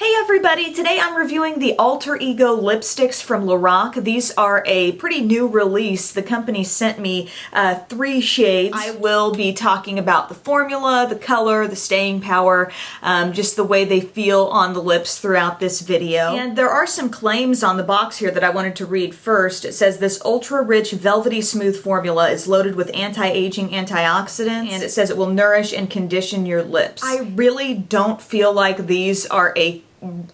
Hey everybody, today I'm reviewing the Alter Ego lipsticks from LORAC. These are a pretty new release. The company sent me 3 shades. I will be talking about the formula, the color, the staying power, just the way they feel on the lips throughout this video. And there are some claims on the box here that I wanted to read first. It says this ultra-rich velvety smooth formula is loaded with anti-aging antioxidants, and it says it will nourish and condition your lips. I really don't feel like these are a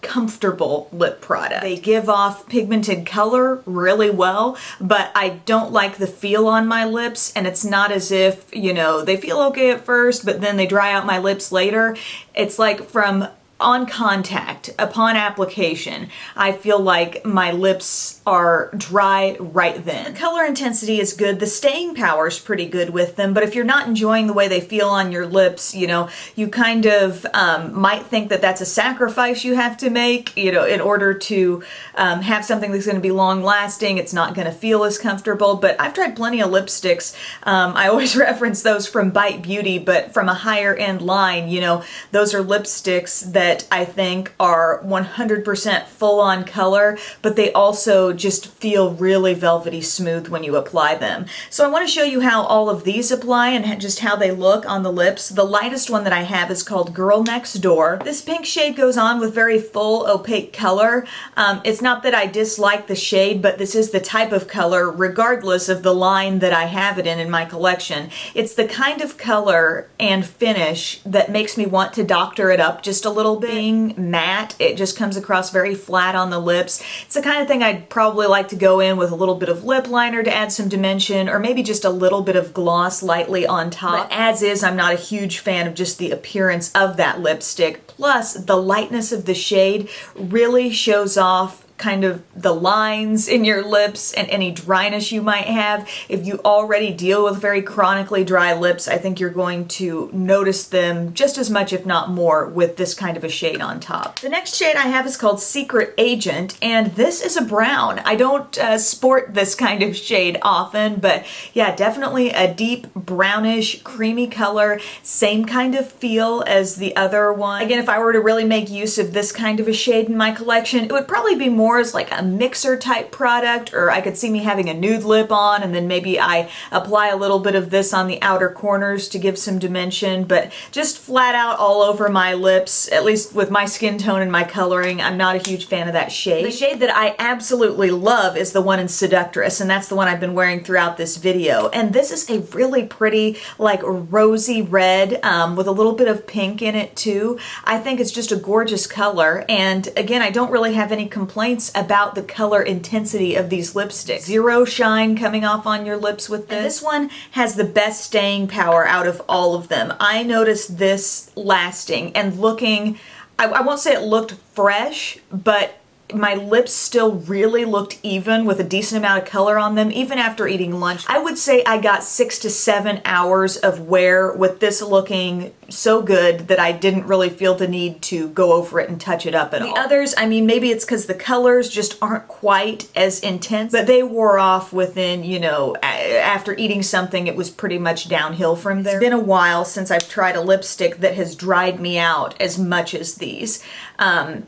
comfortable lip product. They give off pigmented color really well, but I don't like the feel on my lips, and it's not as if, you know, they feel okay at first, but then they dry out my lips later. It's like from on contact, upon application, I feel like my lips are dry right then. The color intensity is good, the staying power is pretty good with them, but if you're not enjoying the way they feel on your lips, you know, you kind of might think that that's a sacrifice you have to make, you know, in order to have something that's going to be long lasting. It's not going to feel as comfortable, but I've tried plenty of lipsticks. I always reference those from Bite Beauty, but from a higher end line, you know, those are lipsticks that I think are 100% full on color, but they also just feel really velvety smooth when you apply them. So I want to show you how all of these apply and just how they look on the lips. The lightest one that I have is called Girl Next Door. This pink shade goes on with very full opaque color. It's not that I dislike the shade, but this is the type of color regardless of the line that I have it in my collection. It's the kind of color and finish that makes me want to doctor it up just a little bit. Being matte, it just comes across very flat on the lips. It's the kind of thing I'd probably like to go in with a little bit of lip liner to add some dimension, or maybe just a little bit of gloss lightly on top. But as is, I'm not a huge fan of just the appearance of that lipstick. Plus, the lightness of the shade really shows off kind of the lines in your lips and any dryness you might have. If you already deal with very chronically dry lips, I think you're going to notice them just as much, if not more, with this kind of a shade on top. The next shade I have is called Secret Agent, and this is a brown. I don't sport this kind of shade often, but yeah, definitely a deep brownish creamy color, same kind of feel as the other one. Again, if I were to really make use of this kind of a shade in my collection, it would probably be more as like a mixer type product, or I could see me having a nude lip on and then maybe I apply a little bit of this on the outer corners to give some dimension, but just flat out all over my lips, at least with my skin tone and my coloring, I'm not a huge fan of that shade. The shade that I absolutely love is the one in Seductress, and that's the one I've been wearing throughout this video, and this is a really pretty like rosy red with a little bit of pink in it too. I think it's just a gorgeous color, and again, I don't really have any complaints about the color intensity of these lipsticks. Zero shine coming off on your lips with this. And this one has the best staying power out of all of them. I noticed this lasting and looking, I won't say it looked fresh, but my lips still really looked even with a decent amount of color on them, even after eating lunch. I would say I got 6 to 7 hours of wear with this looking so good that I didn't really feel the need to go over it and touch it up at all. The others, I mean, maybe it's because the colors just aren't quite as intense, but they wore off within, you know, after eating something, it was pretty much downhill from there. It's been a while since I've tried a lipstick that has dried me out as much as these.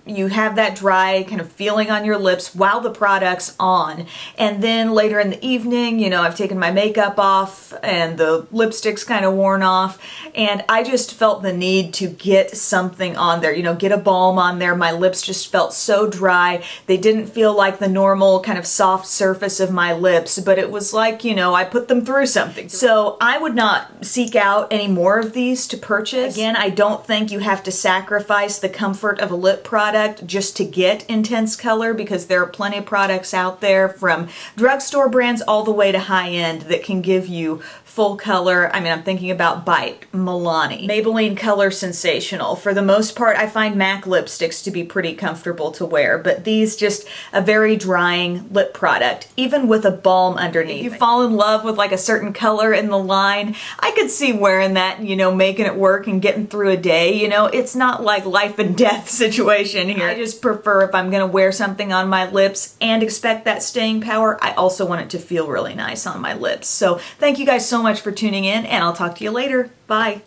You have that dry kind of feeling on your lips while the product's on, and then later in the evening, you know, I've taken my makeup off and the lipstick's kind of worn off, and I just felt the need to get something on there, you know, get a balm on there. My lips just felt so dry. They didn't feel like the normal kind of soft surface of my lips, but it was like, you know, I put them through something. So I would not seek out any more of these to purchase. Again, I don't think you have to sacrifice the comfort of a lip product just to get intense color, because there are plenty of products out there from drugstore brands all the way to high end that can give you full color. I mean, I'm thinking about Bite, Milani, Maybelline Color Sensational. For the most part, I find MAC lipsticks to be pretty comfortable to wear, but these just a very drying lip product, even with a balm underneath. If you fall in love with like a certain color in the line, I could see wearing that, you know, making it work and getting through a day. You know, it's not like life and death situation here. I just prefer, if I'm gonna wear something on my lips and expect that staying power, I also want it to feel really nice on my lips. So thank you guys so much for tuning in, and I'll talk to you later. Bye.